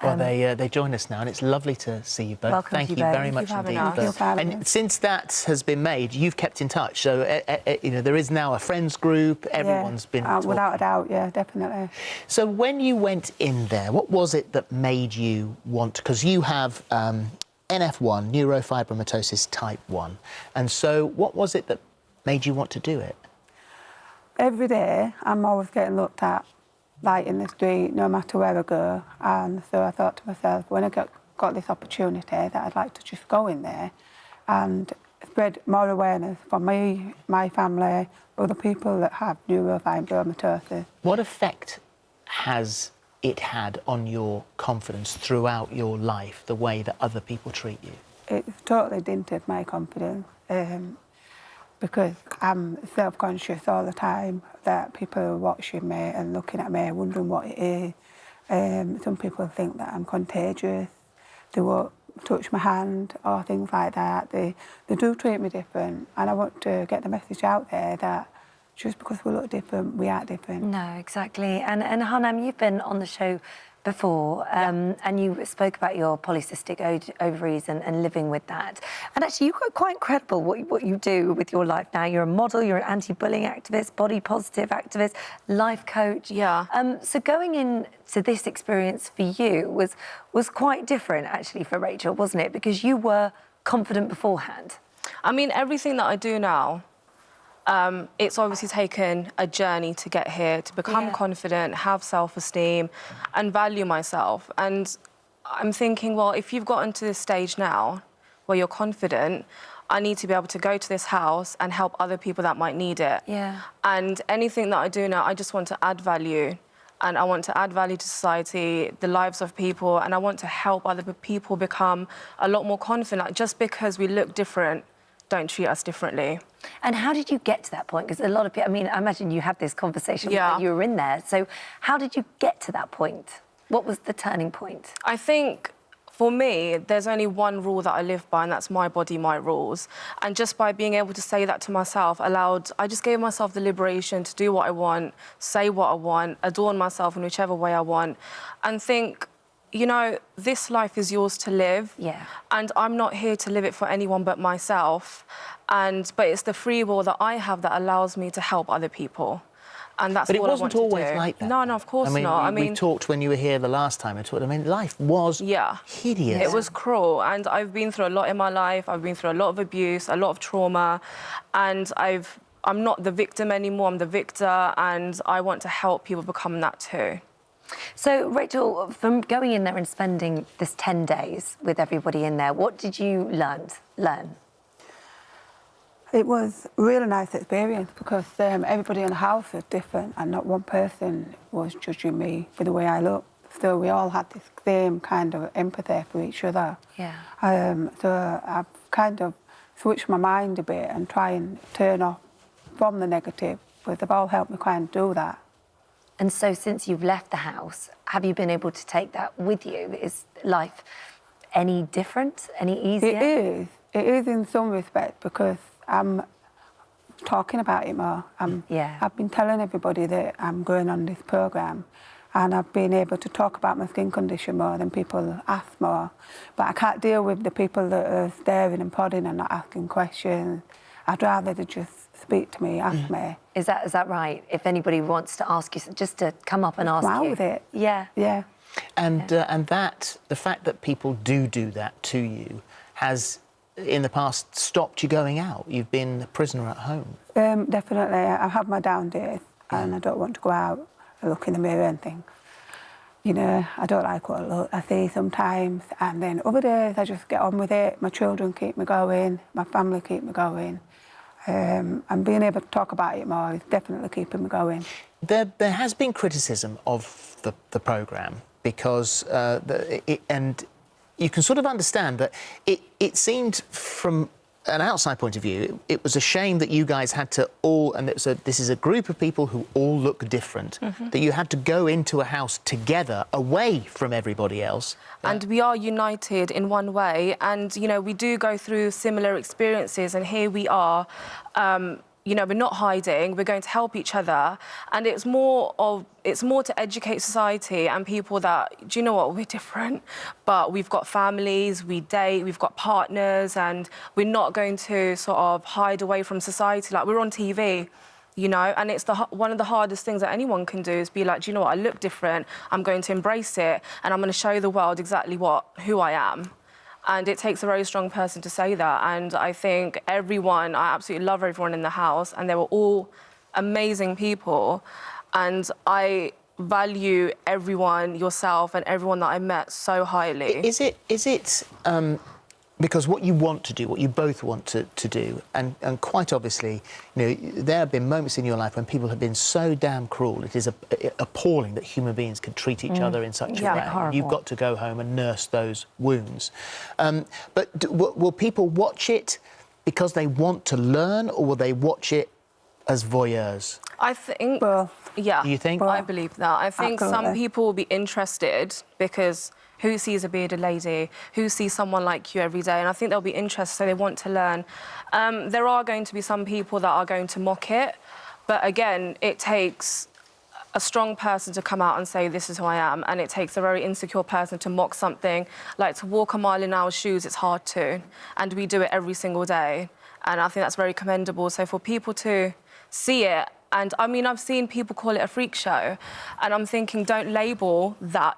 Well, they join us now, and it's lovely to see you both. Welcome Thank to you you both. very much Thank you indeed. for having us. And since that has been made, you've kept in touch. So, you know, there is now a friends group. Everyone's been talking. Without a doubt, yeah, definitely. So when you went in there, what was it that made you want... Because you have NF1, neurofibromatosis type 1. And so what was it that made you want to do it? Every day, I'm always getting looked at, like in the street, no matter where I go. And so I thought to myself, when I got this opportunity, that I'd like to just go in there and spread more awareness for me, my family, other people that have neurofibromatosis. What effect has it had on your confidence throughout your life, the way that other people treat you? It's totally dented my confidence because I'm self-conscious all the time that people are watching me and looking at me, wondering what it is. Some people think that I'm contagious. They won't touch my hand or things like that. They do treat me different, and I want to get the message out there that just because we look different, we aren't different. No, exactly. And Harnaam, you've been on the show before, and you spoke about your polycystic ovaries and living with that. And actually, you're quite incredible what you do with your life now. You're a model, you're an anti-bullying activist, body positive activist, life coach. Yeah. So going into this experience for you was quite different, actually, for Rachael, wasn't it? Because you were confident beforehand. I mean, everything that I do now, it's obviously taken a journey to get here, to become confident, have self-esteem and value myself. And I'm thinking, well, if you've gotten to this stage now where you're confident, I need to be able to go to this house and help other people that might need it. Yeah. And anything that I do now, I just want to add value. And I want to add value to society, the lives of people, and I want to help other people become a lot more confident. Like, just because we look different, don't treat us differently. And how did you get to that point? Because a lot of people, I mean, I imagine you had this conversation when you were in there. So how did you get to that point? What was the turning point? I think, for me, there's only one rule that I live by, and that's my body, my rules. And just by being able to say that to myself I just gave myself the liberation to do what I want, say what I want, adorn myself in whichever way I want, and think, you know, this life is yours to live. Yeah. And I'm not here to live it for anyone but myself. But it's the free will that I have that allows me to help other people. And that's what I want to do. But it wasn't always like that. No, of course not. I mean, we talked when you were here the last time. I mean, life was hideous. It was cruel. And I've been through a lot in my life. I've been through a lot of abuse, a lot of trauma. And I'm not the victim anymore. I'm the victor. And I want to help people become that too. So, Rachael, from going in there and spending this 10 days with everybody in there, what did you learn? It was a really nice experience because everybody in the house was different and not one person was judging me for the way I looked. So we all had this same kind of empathy for each other. Yeah. So I've kind of switched my mind a bit and try and turn off from the negative, but they've all helped me kind of do that. And so since you've left the house, have you been able to take that with you? Is life any different, any easier? It is. It is in some respect because I'm talking about it more. I've been telling everybody that I'm going on this programme and I've been able to talk about my skin condition more than people ask more. But I can't deal with the people that are staring and prodding and not asking questions. I'd rather they just speak to me, ask me. Is that right? If anybody wants to ask you, just to come up and ask you. Smile with it. Yeah. Yeah. And that, the fact that people do that to you has, in the past, stopped you going out. You've been a prisoner at home. Definitely. I have my down days and I don't want to go out and look in the mirror and think, you know, I don't like what I see sometimes. And then other days I just get on with it. My children keep me going. My family keep me going. And being able to talk about it more is definitely keeping me going. There has been criticism of the programme because, and you can sort of understand that it seemed from an outside point of view, it was a shame that you guys had to all, and this is a group of people who all look different, that you had to go into a house together, away from everybody else. And we are united in one way, and, you know, we do go through similar experiences, and here we are, you know, we're not hiding, we're going to help each other. And it's more to educate society and people that, do you know what, we're different, but we've got families, we date, we've got partners, and we're not going to sort of hide away from society. Like, we're on TV, you know, and it's one of the hardest things that anyone can do is be like, do you know what, I look different, I'm going to embrace it, and I'm going to show the world exactly who I am. And it takes a very strong person to say that. And I think I absolutely love everyone in the house, and they were all amazing people. And I value everyone, yourself, and everyone that I met so highly. Is it because what you want to do, what you both want to do, and quite obviously, you know, there have been moments in your life when people have been so damn cruel. It is appalling that human beings can treat each other in such a way. Horrible. You've got to go home and nurse those wounds. But will people watch it because they want to learn, or will they watch it as voyeurs? I think... Well, yeah. Do you think? I believe that. I think some Absolutely. people will be interested because who sees a bearded lady? Who sees someone like you every day? And I think they'll be interested, so they want to learn. There are going to be some people that are going to mock it, but again, it takes a strong person to come out and say, this is who I am, and it takes a very insecure person to mock something. Like, to walk a mile in our shoes, it's hard to, and we do it every single day, and I think that's very commendable. So for people to see it, and I mean, I've seen people call it a freak show, and I'm thinking, don't label that,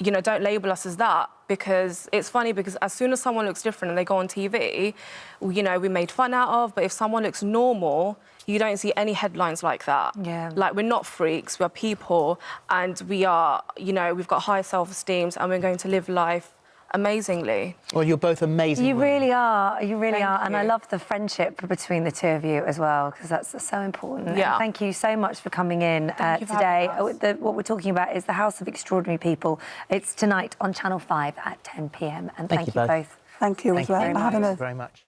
you know, don't label us as that, because it's funny, because as soon as someone looks different and they go on TV, you know, we're made fun out of, but if someone looks normal, you don't see any headlines like that. Yeah. Like, we're not freaks, we're people, and we are, you know, we've got high self-esteem, and we're going to live life amazingly. Well, you're both amazing. You women. really are. You really are. And I you. love the friendship between the two of you as well, because that's so important. Yeah. And thank you so much for coming in Thank you for today. having us. What we're talking about is The House of Extraordinary People. It's tonight on Channel 5 at 10 p.m. And thank you both. thank you as well for having us. Very much.